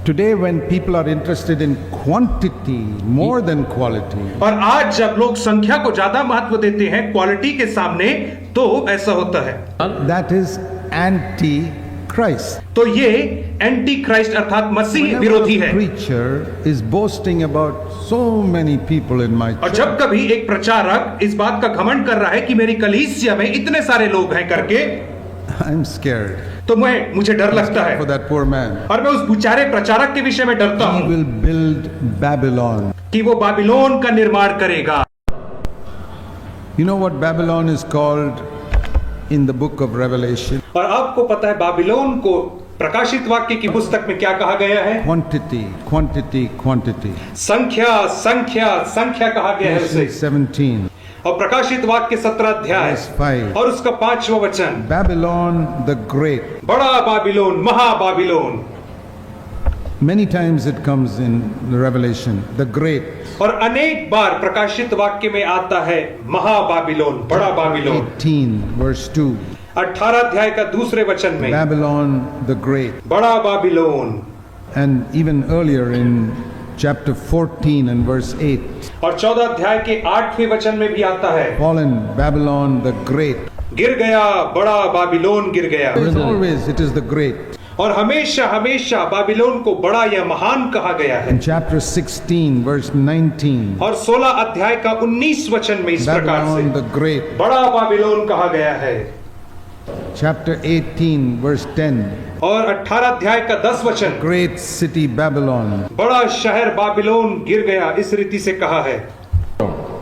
Today, when people are interested in quantity more than quality, और आज जब लोग संख्या को ज्यादा महत्व देते हैं क्वालिटी के सामने, तो ऐसा होता है, that is anti-Christ. तो ये एंटी क्राइस्ट अर्थात मसीह विरोधी Whenever है। a preacher is boasting about so many people in my और church, जब कभी एक प्रचारक इस बात का घमंड कर रहा है कि मेरी कलीसिया में इतने सारे लोग हैं करके, I'm scared तो मुझे डर लगता है for that poor man. और मैं उस बेचारे प्रचारक के विषय में डरता He हूं will build Babylon. कि वो बाबिलोन का निर्माण करेगा। You know what Babylon is called in the book of Revelation? और आपको पता है बाबिलोन को प्रकाशित वाक्य की पुस्तक में क्या कहा गया है? Quantity, quantity, quantity. संख्या संख्या संख्या कहा गया है उसे। Revelation 17, और प्रकाशित वाक्य 17 अध्याय verse 5. और उसका 5वां वचन, Babylon the Great. बड़ा Babylon, महाबाबिलोन। Many times it comes in the Revelation, the Great. और अनेक बार प्रकाशित वाक्य में आता है महाबाबिलोन, बड़ा बाबिलोन। 18, verse 2. 18 अध्याय का दूसरे वचन में Babylon the Great. बड़ा Babylon. And even earlier in chapter 14 and verse 8, और 14 अध्याय के 8वें वचन में भी आता है, fallen Babylon the Great. गिर गया, बड़ा बाबिलोन गिर गया। It is the Great. और हमेशा हमेशा बाबिलोन को बड़ा या महान कहा गया है। In chapter 16, verse 19, और 16 अध्याय का 19 वचन में इस प्रकार Babylon the से Great. बड़ा बाबिलोन कहा गया है। Chapter 18, verse 10, और 18 अध्याय का 10 वचन, great city Babylon. बड़ा शहर बाबिलोन गिर गया, इस रीति से कहा है।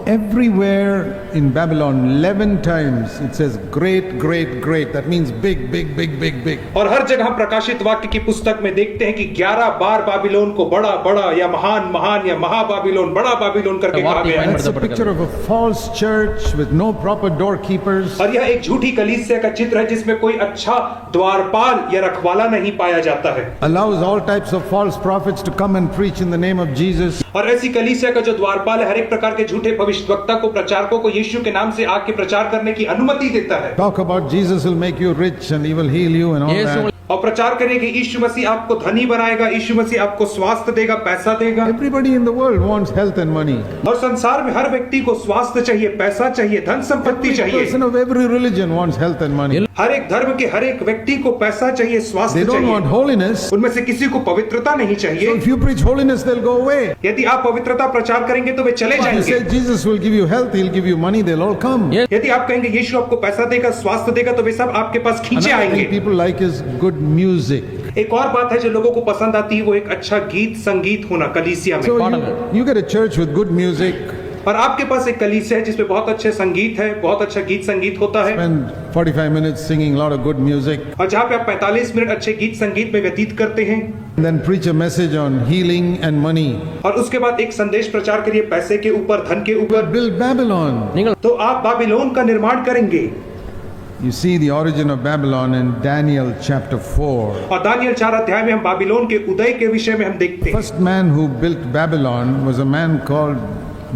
Everywhere in Babylon, 11 times it says great, great, great. That means big, big, big, big, big. और हर जगह प्रकाशित वाक्य की पुस्तक में देखते हैं कि 11 बार बाबिलोन को बड़ा बड़ा या महान महान या महाबाबिलोन, बड़ा बाबिलोन करके कहा गया है। That's a picture of a false church with no proper doorkeepers. और यह एक झूठी कलीसिया का चित्र है जिसमें कोई अच्छा द्वारपाल या रखवाला नहीं पाया जाता है। Allows all types of false prophets to come and preach in the name of Jesus. और ऐसी कलीसिया का जो द्वारपाल है हर एक प्रकार के झूठे भविष्यवक्ता को, प्रचारकों को यीशु के नाम से आके प्रचार करने की अनुमति देता है। Talk about Jesus will make you rich and he will heal you and all that. और प्रचार करें कि यीशु मसीह आपको धनी बनाएगा, यीशु मसीह आपको स्वास्थ्य देगा, पैसा देगा। Everybody in the world wants health and money. और संसार में हर व्यक्ति को स्वास्थ्य चाहिए, पैसा चाहिए, धन संपत्ति Every चाहिए। person of every religion wants health and money. हर एक धर्म के हर एक व्यक्ति को पैसा चाहिए, स्वास्थ्य They don't want चाहिए। holiness. उनमें से किसी को पवित्रता नहीं So चाहिए। if you preach holiness, they'll go away. यदि आप पवित्रता प्रचार करेंगे तो वे चले If you जाएंगे। say Jesus will give you health, he'll give you money, they'll all come. यदि आप कहेंगे यीशु आपको पैसा देगा, स्वास्थ्य देगा, तो वे सब आपके पास खींचे Another आएंगे। thing people like is good music. एक और बात है जो लोगों को पसंद आती है, वो एक अच्छा गीत संगीत होना कलीसिया So में। you get a church with good music, और आपके पास एक कलीसिया है जिसमें बहुत अच्छे संगीत है, बहुत अच्छा गीत संगीत होता है, spend 45 minutes singing a lot of good music, और जहाँ पे आप 45 मिनट अच्छे गीत संगीत में व्यतीत करते हैं, and then preach a message on healing and money. और उसके बाद एक संदेश प्रचार करिए पैसे के ऊपर, धन के ऊपर, Build Babylon. तो आप बाबिलोन का निर्माण करेंगे। You see the origin of Babylon in Daniel chapter 4. और दानियल 4 अध्याय में हम बाबिलोन के उदय के विषय में हम देखते हैं। First man who built Babylon was a man called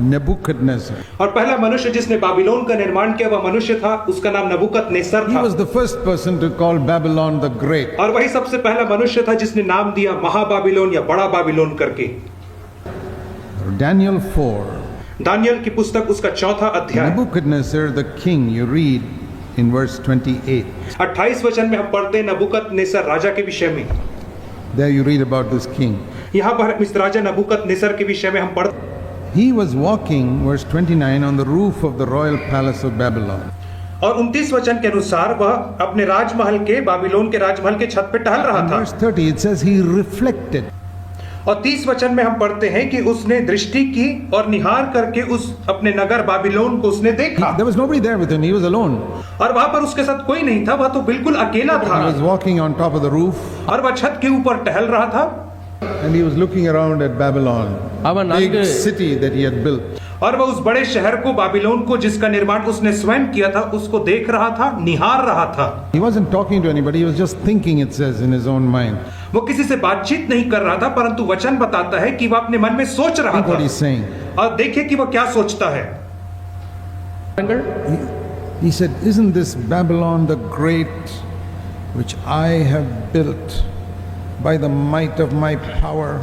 Nebuchadnezzar. और पहला मनुष्य जिसने बाबिलोन का निर्माण किया वह मनुष्य था, उसका नाम नबूकदनेस्सर He था। was the first person to call Babylon the Great. और वही सबसे पहला मनुष्य था जिसने नाम दिया महाबाबिलोन या बड़ा बाबिलोन करके। Daniel 4. दानियल की पुस्तक उसका 4था अध्याय, Nebuchadnezzar the king, you read in verse 28. 28 वचन में हम पढ़ते हैं नबूकदनेस्सर राजा के विषय में। There you read about this king. यहाँ पर इस राजा नबूकदनेस्सर के विषय में हम पढ़ते, He was walking, verse 29, on the roof of the royal palace of Babylon. और 29 वचन के अनुसार वह अपने राजमहल के, बाबिलोन के राजमहल के छत पे टहल रहा In था। verse 30 it says he reflected. और 30 वचन में हम पढ़ते हैं कि उसने दृष्टि की और निहार करके उस अपने नगर बाबिलोन को उसने देखा। There was nobody there with him, he was alone. और वहां पर उसके साथ कोई नहीं था, वह तो बिल्कुल अकेला He था। was walking on top of the roof और वह छत के ऊपर टहल रहा था and he was looking around at Babylon, big city that he had built. और वह उस बड़े शहर को, बाबिलोन को, जिसका निर्माण उसने स्वयं किया था, उसको देख रहा था, निहार रहा था। He wasn't talking to anybody, he was just thinking, it says, in his own mind. वो किसी से बातचीत नहीं कर रहा था, परंतु वचन बताता है कि वह अपने मन में सोच रहा Think what था। he's saying. और देखिए कि वह क्या सोचता है। He said, isn't this Babylon the great, which I have built by the might of my power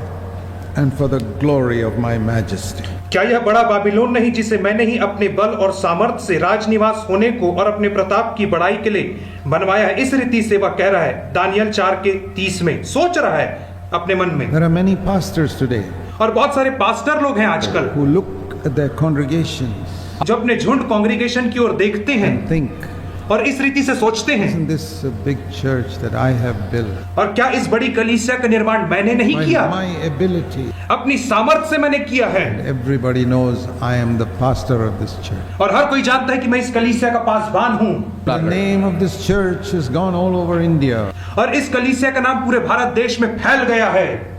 and for the glory of my majesty. क्या यह बड़ा बाबिलोन नहीं जिसे मैंने ही अपने बल और सामर्थ्य से राजनिवास होने को और अपने प्रताप की बड़ाई के लिए बनवाया है? इस रीति से वह कह रहा है दानियल 4:30 में, सोच रहा है अपने मन में। There are many pastors today और बहुत सारे पास्टर लोग हैं आजकल who look at their congregations जो अपने झुंड कांग्रीगेशन की ओर देखते हैं and think, और इस रीति से सोचते हैं, isn't this a big church that I have built? और क्या इस बड़ी कलीसिया का निर्माण मैंने नहीं By किया, my ability. अपनी सामर्थ्य से मैंने किया है। Everybody knows I am the pastor of this church. और हर कोई जानता है कि मैं इस कलीसिया का पासबान हूँ। The name of this church has gone all over India. और इस कलीसिया का नाम पूरे भारत देश में फैल गया है।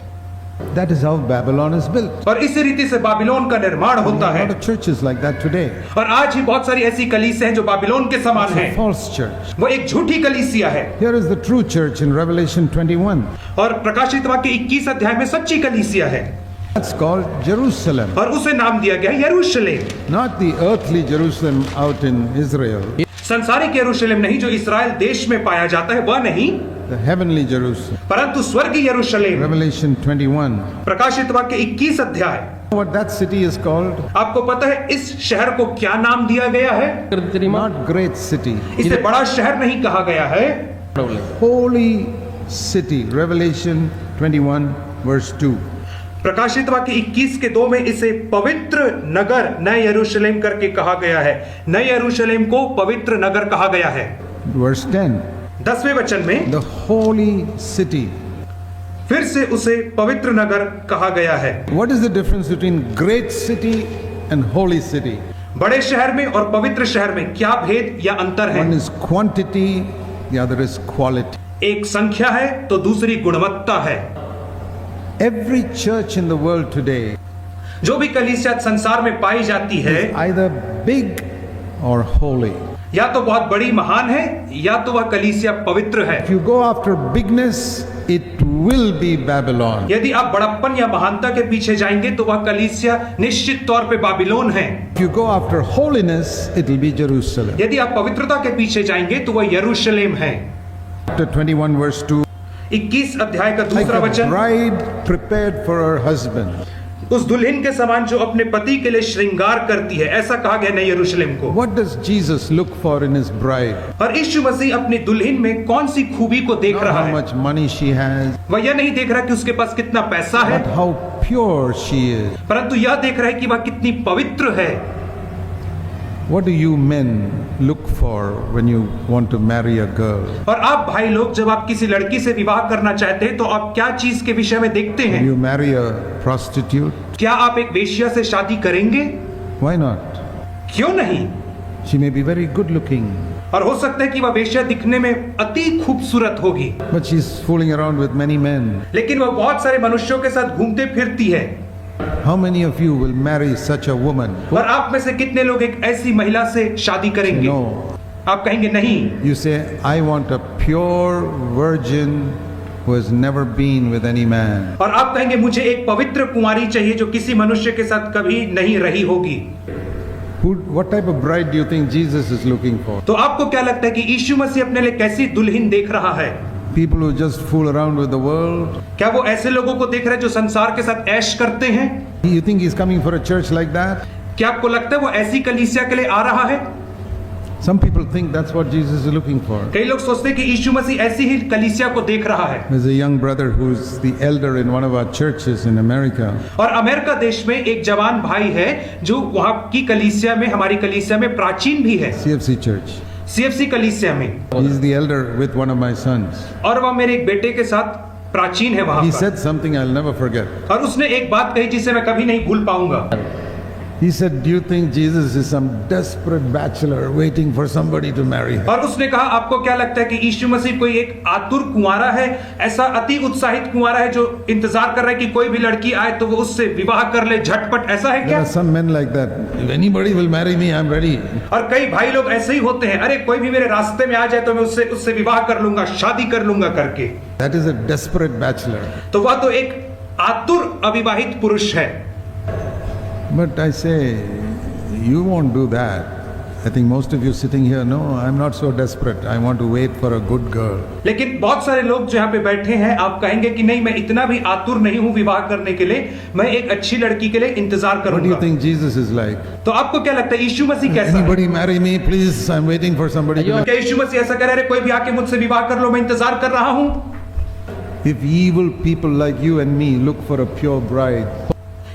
That is how Babylon is built. और इसी रीति से बाबिलोन का निर्माण होता A है। lot of churches like that today. और आज ही बहुत सारी ऐसी कलीसिया हैं जो बाबिलोन के समान It's a हैं। false church. वो एक झूठी कलीसिया है। Here is the true church in Revelation 21. और प्रकाशित वाक्य 21 अध्याय में सच्ची कलीसिया है That's called Jerusalem. और उसे नाम दिया गया है यरूशलेम। Not the earthly Jerusalem out in Israel. संसारिक यरूशलेम नहीं जो इस्राएल देश में पाया जाता है, वह नहीं, The heavenly Jerusalem. परंतु स्वर्गीय यरूशलेम। Revelation 21. प्रकाशित वाक्य 21 अध्याय। What that city is called? आपको पता है इस शहर को क्या नाम दिया गया है? Not great city. इसे बड़ा शहर नहीं कहा गया है, Holy city. Revelation 21 verse 2. प्रकाशित वाक्य 21 के 2 में इसे पवित्र नगर नए यरूशलेम करके कहा गया है। नए यरूशलेम को पवित्र नगर कहा गया है। Verse 10. 10वें वचन में The holy city. फिर से उसे पवित्र नगर कहा गया है। What is the difference between great city and holy city? बड़े शहर में और पवित्र शहर में क्या भेद या अंतर है? One is quantity, the other is quality. एक संख्या है तो दूसरी गुणवत्ता है। Every church in the world today जो भी कलीसिया संसार में पाई जाती है is either big or holy. या तो बहुत बड़ी महान है या तो वह कलीसिया पवित्र है। If you go after bigness, it will be Babylon. यदि आप बड़प्पन या महानता के पीछे जाएंगे तो वह कलीसिया निश्चित तौर पे बाबिलोन है। If you go after holiness, it will be Jerusalem. यदि आप पवित्रता के पीछे जाएंगे तो वह यरूशलेम है। Chapter 21 verse 2. 21 अध्याय का Like दूसरा a वचन, bride prepared for her husband. उस दुल्हन के समान जो अपने पति के लिए श्रृंगार करती है, ऐसा कहा गया नए यरूशलेम को। What does Jesus look for in his bride? और यीशु मसीह अपनी दुल्हन में कौन सी खूबी को देख Not रहा how है? much money she has, वह यह नहीं देख रहा कि उसके पास कितना पैसा है, but how pure she is. परंतु यह देख रहा है कि वह कितनी पवित्र है। What do you men look for when you want to marry a girl? और आप भाई लोग जब आप किसी लड़की से विवाह करना चाहते हैं तो आप क्या चीज के विषय में देखते Will हैं? you marry a prostitute? क्या आप एक वेश्या से शादी करेंगे? Why not? क्यों नहीं? She may be very good looking, और हो सकता है कि वह वेश्या दिखने में अति खूबसूरत होगी, but she's fooling around with many men. लेकिन वह बहुत सारे मनुष्यों के साथ घूमते फिरती है। How many of you will marry such a woman? और आप में से कितने लोग एक ऐसी महिला से शादी करेंगे? No. आप कहेंगे नहीं। You say, I want a pure virgin who has never been with any man. और आप कहेंगे मुझे एक पवित्र कुंवारी चाहिए जो किसी मनुष्य के साथ कभी नहीं रही होगी। What type of bride do you think Jesus is looking for? तो आपको क्या लगता है कि यीशु मसीह अपने लिए कैसी दुल्हन देख रहा है? People who just fool around with the world? क्या वो ऐसे लोगों को देख रहे हैं जो संसार के साथ ऐश करते हैं? You think he's coming for a church like that? क्या आपको लगता है वो ऐसी कलीसिया के लिए आ रहा है? Some people think that's what Jesus is looking for. कई लोग सोचते हैं कि यीशु मसीह ऐसी ही कलीसिया को देख रहा है। There's a young brother who's the elder in one of our churches in America. और अमेरिका देश में एक जवान भाई है जो वहाँ की कलीसिया में, हमारी कलीसिया में प्राचीन भी है, CFC church. CFC कलीसिया में, He's the elder with one of my sons. और वह मेरे एक बेटे के साथ प्राचीन है वहाँ He का। said something I'll never forget. और उसने एक बात कही जिसे मैं कभी नहीं भूल पाऊंगा। He said, do you think Jesus is some desperate bachelor waiting for somebody to marry him? और उसने कहा आपको क्या लगता है कि यीशु मसीह कोई एक आतुर कुंवारा है, ऐसा अति उत्साहित कुंवारा है जो इंतजार कर रहा है कि कोई भी लड़की आए तो वो उससे विवाह कर ले झटपट, ऐसा है There क्या? are some men like that. If anybody will marry me, I'm ready. और कई भाई लोग ऐसे ही होते हैं, अरे कोई भी मेरे रास्ते में आ जाए तो मैं उससे विवाह कर लूंगा, शादी कर लूंगा करके। That is a desperate bachelor. तो वह तो एक आतुर अविवाहित पुरुष है। But I say, you won't do that. I think most of you sitting here know I'm not so desperate. I want to wait for a good girl. लेकिन बहुत सारे लोग जो यहाँ पे बैठे हैं आप कहेंगे कि नहीं मैं इतना भी आतुर नहीं हूँ विवाह करने के लिए, मैं एक अच्छी लड़की के लिए इंतजार What do करूंगा। you think Jesus is like? तो आपको क्या लगता है यीशु मसीह कैसा है? Anybody marry me, please? I'm waiting for somebody. to क्या यीशु मसीह ऐसा कह रहे कोई भी आके मुझसे विवाह कर लो, मैं इंतजार कर रहा हूँ? If evil people like you and me look for a pure bride,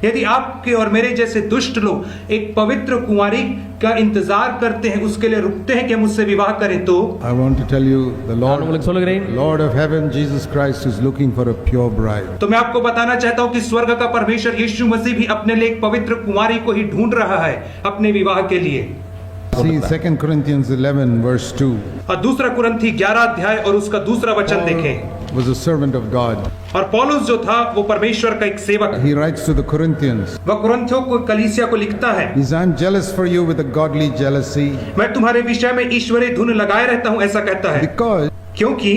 यदि आपके और मेरे जैसे दुष्ट लोग एक पवित्र कुंवारी का इंतजार करते हैं, उसके लिए रुकते हैं कि हम उससे विवाह करें, तो I want to tell you, the நான் உங்களுக்கு சொல்லுகிறேன் Lord of heaven, Jesus Christ, is looking for a pure bride. तो मैं आपको बताना चाहता हूं कि स्वर्ग का परमेश्वर यीशु मसीह भी अपने लिए एक पवित्र कुंवारी को ही ढूंढ रहा है अपने विवाह के लिए। See 2 Corinthians 11 verse 2 और दूसरा कुरिन्थी 11 अध्याय और उसका दूसरा वचन देखें। was a servant of God. और पौलुस जो था वो परमेश्वर का एक सेवक है। He writes to the Corinthians, वह कुरिन्थियों को कलीसिया को लिखता है, he says, I'm jealous for you with a godly jealousy मैं तुम्हारे विषय में ईश्वरीय धुन लगाए रहता हूं, ऐसा कहता है, because, क्योंकि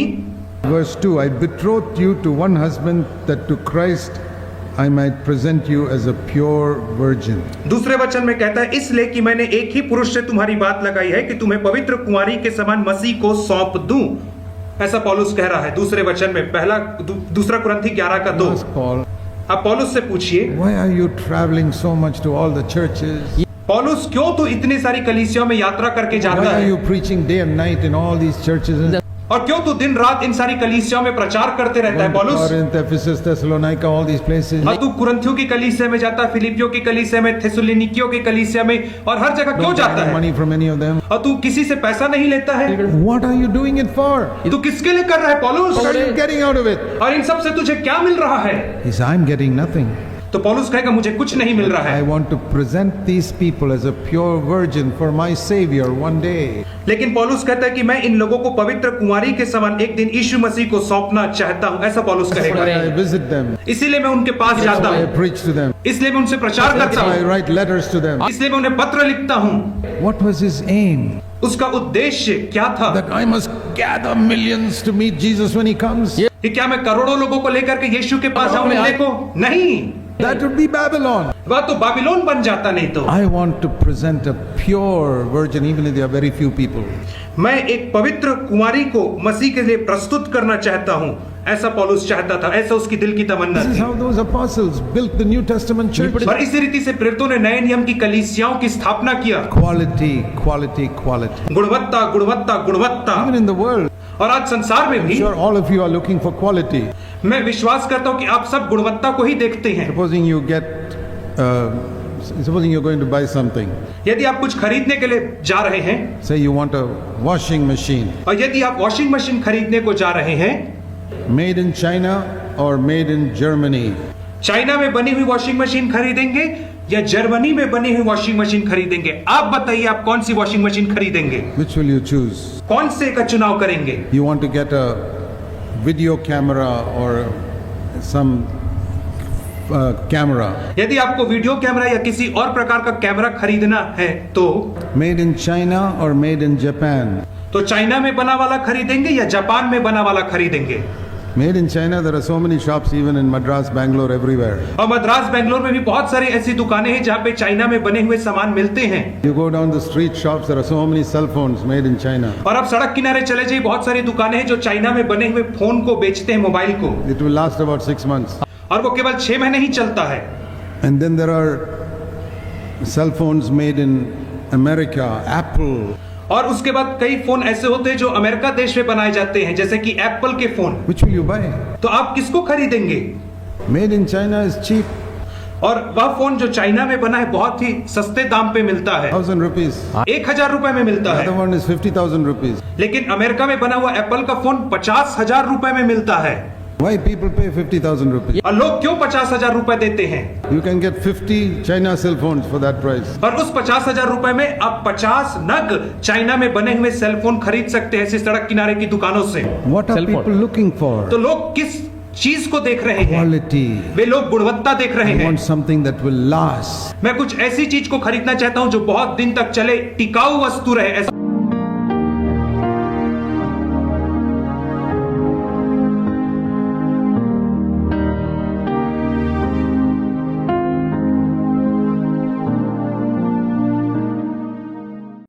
verse 2, I betrothed you to one husband that to Christ I might present you as a pure virgin. दूसरे वचन में कहता है इसलिए कि मैंने एक ही पुरुष से तुम्हारी बात लगाई है कि तुम्हें पवित्र कुंवारी के समान मसीह को सौंप दूं, ऐसा पौलुस कह रहा है दूसरे वचन में। दूसरा कुरिन्थी 11 का 2। Ask Paul, अब पौलुस से पूछिए, why are you traveling so much to all the churches? पौलुस क्यों तो इतनी सारी कलीसियाओं में यात्रा करके Why जाता are है, you preaching day and night in all these churches? और क्यों तो दिन रात इन सारी कलीसियाओं में प्रचार करते रहता है पौलुस? Corinth, Ephesus, Thessalonica, all these places. और तू कुरिन्थियों की कलीसिया में जाता है, फिलिपियों की कलीसिया में, थेसलोनिकियों की कलीसिया में, और हर जगह क्यों Don't जाता have है? money from any of them. और तू किसी से पैसा नहीं लेता है? What are you doing it for? तू किसके लिए कर रहा है पौलुस? What are you getting out of it? और इन सब से तुझे क्या मिल रहा है? He says, I'm getting nothing. तो पौलुस कहेगा मुझे कुछ नहीं मिल रहा I है, want to present these people as a pure virgin for my Savior one day. लेकिन पौलुस कहता है कि मैं इन लोगों को पवित्र कुंवारी के समान एक दिन यीशु मसीह को सौंपना चाहता हूं, ऐसा पौलुस That's कहेगा। why I visit them. इसीलिए मैं उनके पास That's जाता why I हूं, preach to them. इसलिए मैं उनसे प्रचार That's करता why I हूं, write letters to them. इसलिए मैं उन्हें पत्र लिखता हूं। What was his aim? उसका उद्देश्य क्या था? That I must gather millions to meet Jesus when he comes? कि क्या मैं करोड़ों लोगों को लेकर के यीशु के पास जाऊं मिलने को? नहीं, That would be Babylon. वह तो बाबिलोन बन जाता नहीं तो। I want to present a pure virgin even if there are very few people. मैं एक पवित्र कुंवारी को मसीह के लिए प्रस्तुत करना चाहता हूं, ऐसा पौलुस चाहता था, ऐसा उसकी दिल की तमन्ना This is थी। how those apostles built the New Testament church. और इसी रीति से प्रेरितों ने नए नियम की कलीसियाओं की स्थापना किया। Quality, quality, quality. गुणवत्ता गुणवत्ता गुणवत्ता। Even in the world, और आज संसार में I'm भी sure all of you are looking for quality. मैं विश्वास करता हूं कि आप सब गुणवत्ता को ही देखते हैं। Supposing you're going to buy something. यदि आप कुछ खरीदने के लिए जा रहे हैं, Say you want a washing machine और यदि आप वॉशिंग मशीन खरीदने को जा रहे हैं, made in China or made in Germany. China में बनी हुई वॉशिंग मशीन खरीदेंगे या जर्मनी में बनी हुई वॉशिंग मशीन खरीदेंगे? आप बताइए आप कौन सी वॉशिंग मशीन खरीदेंगे? Which will you choose? कौन से का चुनाव करेंगे? You want to get a video camera or some camera यदि आपको वीडियो कैमरा या किसी और प्रकार का कैमरा खरीदना है तो made in China or made in Japan. China में बना वाला खरीदेंगे या जापान में बना वाला खरीदेंगे? Made in China, there are so many shops even in Madras, Bangalore, everywhere. और मद्रास बेंगलोर में भी बहुत सारी ऐसी दुकानें हैं जहाँ पे चाइना में बने हुए सामान मिलते हैं। You go down the street shops, there are so many cell phones made in China. और आप सड़क किनारे चले जाइए, बहुत सारी दुकानें हैं जो चाइना में बने हुए फोन को बेचते हैं, मोबाइल को, It will last about 6 months. और वो केवल 6 महीने ही चलता है। And then there are cell phones made in America, Apple. और उसके बाद कई फोन ऐसे होते हैं जो अमेरिका देश में बनाए जाते हैं, जैसे कि एप्पल के phone. Which will you buy? तो आप किसको खरीदेंगे? Made in China is cheap, और वह फोन जो चाइना में बना है बहुत ही सस्ते दाम पे मिलता है, 1,000 rupees. 1000 रुपए में मिलता The other है। one is 50,000 rupees. लेकिन अमेरिका में बना हुआ एप्पल का फोन 50,000 रुपए में मिलता है। Why people pay 50,000 rupees? और लोग क्यों 50,000 रुपए देते हैं? You can get 50 China cell phones for that price. और उस 50,000 रुपए में आप 50 नग चाइना में बने हुए सेल फोन खरीद सकते हैं ऐसी सड़क किनारे की दुकानों से। What are Cell phone. people looking for? तो लोग किस चीज को देख रहे हैं? Quality. वे लोग गुणवत्ता देख रहे I हैं। want something that will last. मैं कुछ ऐसी चीज को खरीदना चाहता हूं जो बहुत दिन तक चले, टिकाऊ वस्तु रहे। ऐसा